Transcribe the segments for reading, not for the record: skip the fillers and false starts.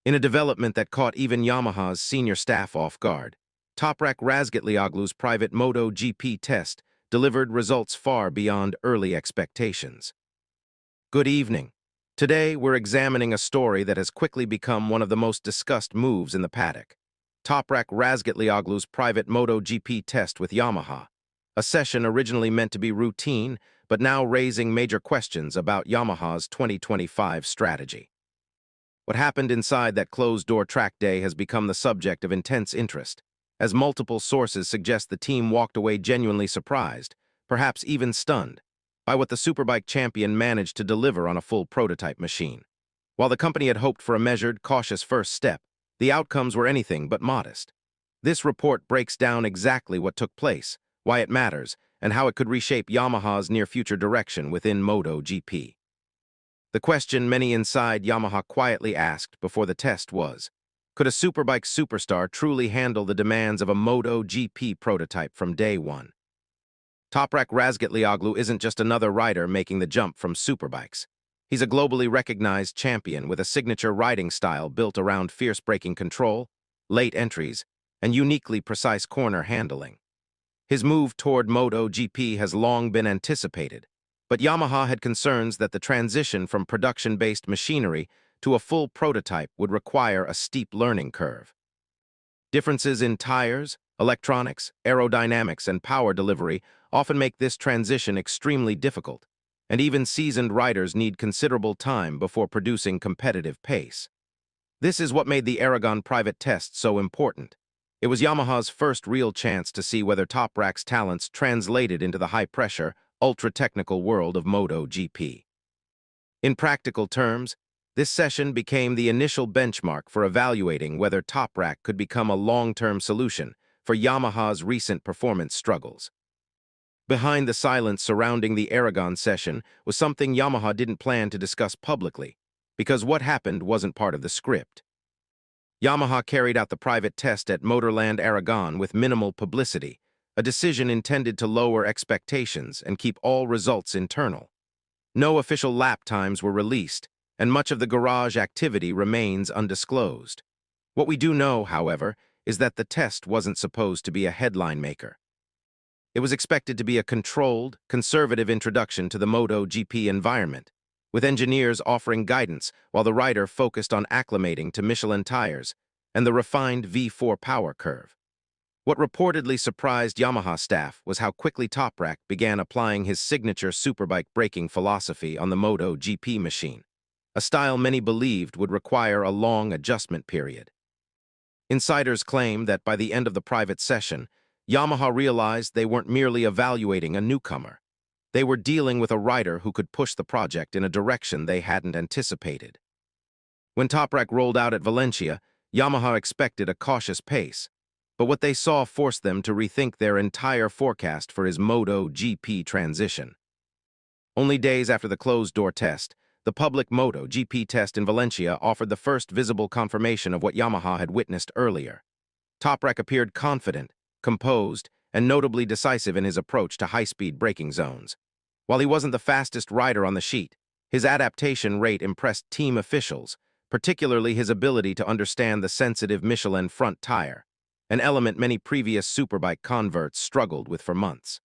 In a development that caught even Yamaha's senior staff off guard, Toprak Razgatlioglu's private MotoGP test delivered results far beyond early expectations. Good evening. Today, we're examining a story that has quickly become one of the most discussed moves in the paddock. Toprak Razgatlioglu's private MotoGP test with Yamaha, a session originally meant to be routine, but now raising major questions about Yamaha's 2025 strategy. What happened inside that closed-door track day has become the subject of intense interest, as multiple sources suggest the team walked away genuinely surprised, perhaps even stunned, by what the Superbike champion managed to deliver on a full prototype machine. While the company had hoped for a measured, cautious first step, the outcomes were anything but modest. This report breaks down exactly what took place, why it matters, and how it could reshape Yamaha's near-future direction within MotoGP. The question many inside Yamaha quietly asked before the test was, could a Superbike superstar truly handle the demands of a MotoGP prototype from day one? Toprak Razgatlioglu isn't just another rider making the jump from Superbikes. He's a globally recognized champion with a signature riding style built around fierce braking control, late entries, and uniquely precise corner handling. His move toward MotoGP has long been anticipated, but Yamaha had concerns that the transition from production-based machinery to a full prototype would require a steep learning curve. Differences in tires, electronics, aerodynamics, and power delivery often make this transition extremely difficult, and even seasoned riders need considerable time before producing competitive pace. This is what made the Aragon private test so important. It was Yamaha's first real chance to see whether Toprak's talents translated into the high-pressure, ultra-technical world of MotoGP. In practical terms, this session became the initial benchmark for evaluating whether Toprak could become a long-term solution for Yamaha's recent performance struggles. Behind the silence surrounding the Aragon session was something Yamaha didn't plan to discuss publicly, because what happened wasn't part of the script. Yamaha carried out the private test at Motorland Aragon with minimal publicity, a decision intended to lower expectations and keep all results internal. No official lap times were released, and much of the garage activity remains undisclosed. What we do know, however, is that the test wasn't supposed to be a headline maker. It was expected to be a controlled, conservative introduction to the MotoGP environment, with engineers offering guidance while the rider focused on acclimating to Michelin tires and the refined V4 power curve. What reportedly surprised Yamaha staff was how quickly Toprak began applying his signature Superbike braking philosophy on the MotoGP machine, a style many believed would require a long adjustment period. Insiders claim that by the end of the private session, Yamaha realized they weren't merely evaluating a newcomer. They were dealing with a rider who could push the project in a direction they hadn't anticipated. When Toprak rolled out at Valencia, Yamaha expected a cautious pace, but what they saw forced them to rethink their entire forecast for his MotoGP transition. Only days after the closed-door test, the public MotoGP test in Valencia offered the first visible confirmation of what Yamaha had witnessed earlier. Toprak appeared confident, composed, and notably decisive in his approach to high-speed braking zones. While he wasn't the fastest rider on the sheet, his adaptation rate impressed team officials, particularly his ability to understand the sensitive Michelin front tire, an element many previous Superbike converts struggled with for months.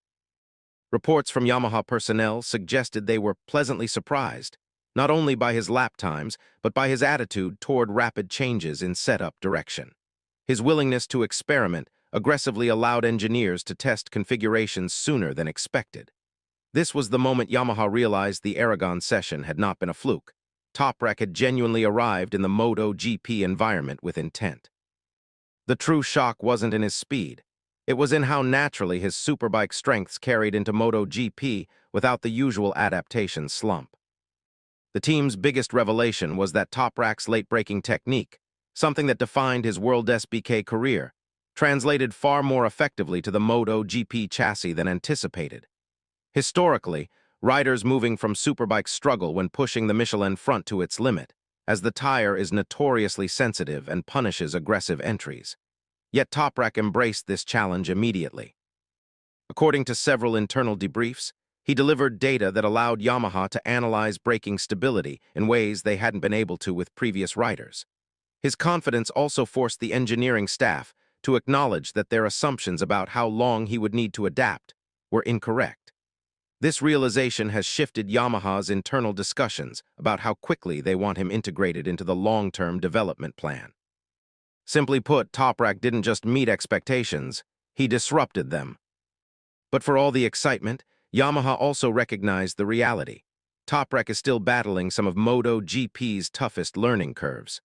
Reports from Yamaha personnel suggested they were pleasantly surprised, not only by his lap times, but by his attitude toward rapid changes in setup direction. His willingness to experiment aggressively allowed engineers to test configurations sooner than expected. This was the moment Yamaha realized the Aragon session had not been a fluke. Toprak had genuinely arrived in the MotoGP environment with intent. The true shock wasn't in his speed. It was in how naturally his Superbike strengths carried into MotoGP without the usual adaptation slump. The team's biggest revelation was that Toprak's late-braking technique, something that defined his World SBK career, translated far more effectively to the MotoGP chassis than anticipated. Historically, riders moving from Superbikes struggle when pushing the Michelin front to its limit, as the tire is notoriously sensitive and punishes aggressive entries. Yet Toprak embraced this challenge immediately. According to several internal debriefs, he delivered data that allowed Yamaha to analyze braking stability in ways they hadn't been able to with previous riders. His confidence also forced the engineering staff to acknowledge that their assumptions about how long he would need to adapt were incorrect. This realization has shifted Yamaha's internal discussions about how quickly they want him integrated into the long-term development plan. Simply put, Toprak didn't just meet expectations, he disrupted them. But for all the excitement, Yamaha also recognized the reality. Toprak is still battling some of MotoGP's toughest learning curves.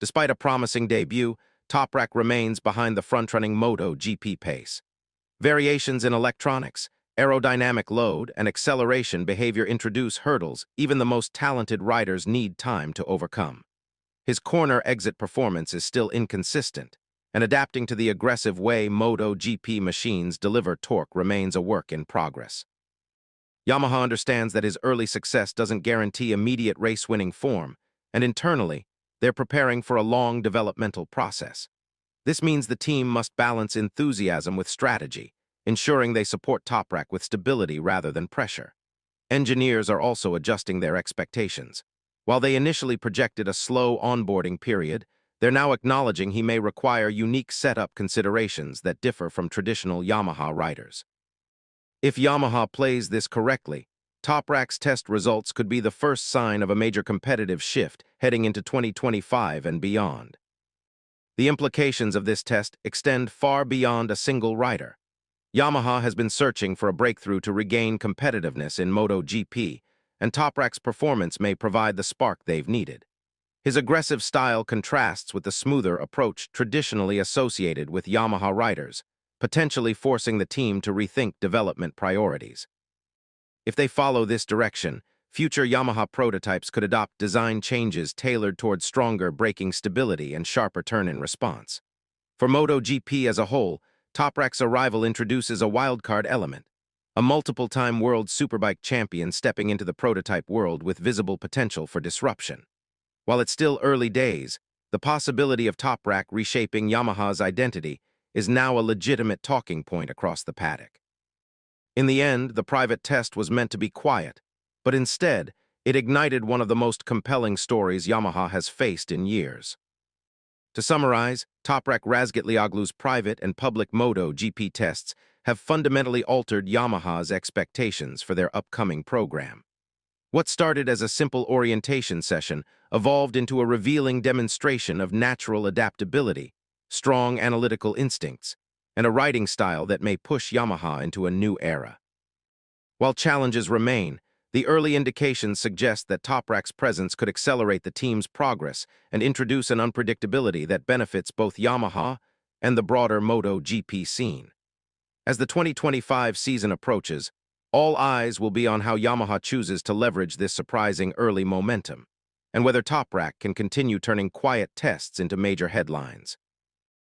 Despite a promising debut, Toprak remains behind the front-running MotoGP pace. Variations in electronics, aerodynamic load, and acceleration behavior introduce hurdles even the most talented riders need time to overcome. His corner exit performance is still inconsistent, and adapting to the aggressive way MotoGP machines deliver torque remains a work in progress. Yamaha understands that his early success doesn't guarantee immediate race-winning form, and internally, they're preparing for a long developmental process. This means the team must balance enthusiasm with strategy, ensuring they support Toprak with stability rather than pressure. Engineers are also adjusting their expectations. While they initially projected a slow onboarding period, they're now acknowledging he may require unique setup considerations that differ from traditional Yamaha riders. If Yamaha plays this correctly, Toprak's test results could be the first sign of a major competitive shift heading into 2025 and beyond. The implications of this test extend far beyond a single rider. Yamaha has been searching for a breakthrough to regain competitiveness in MotoGP, and Toprak's performance may provide the spark they've needed. His aggressive style contrasts with the smoother approach traditionally associated with Yamaha riders, potentially forcing the team to rethink development priorities. If they follow this direction, future Yamaha prototypes could adopt design changes tailored toward stronger braking stability and sharper turn-in response. For MotoGP as a whole, Toprak's arrival introduces a wildcard element, a multiple-time world superbike champion stepping into the prototype world with visible potential for disruption. While it's still early days, the possibility of Toprak reshaping Yamaha's identity is now a legitimate talking point across the paddock. In the end, the private test was meant to be quiet, but instead, it ignited one of the most compelling stories Yamaha has faced in years. To summarize, Toprak Razgatlioglu's private and public MotoGP tests have fundamentally altered Yamaha's expectations for their upcoming program. What started as a simple orientation session evolved into a revealing demonstration of natural adaptability, strong analytical instincts, and a riding style that may push Yamaha into a new era. While challenges remain, the early indications suggest that Toprak's presence could accelerate the team's progress and introduce an unpredictability that benefits both Yamaha and the broader MotoGP scene. As the 2025 season approaches, all eyes will be on how Yamaha chooses to leverage this surprising early momentum, and whether Toprak can continue turning quiet tests into major headlines.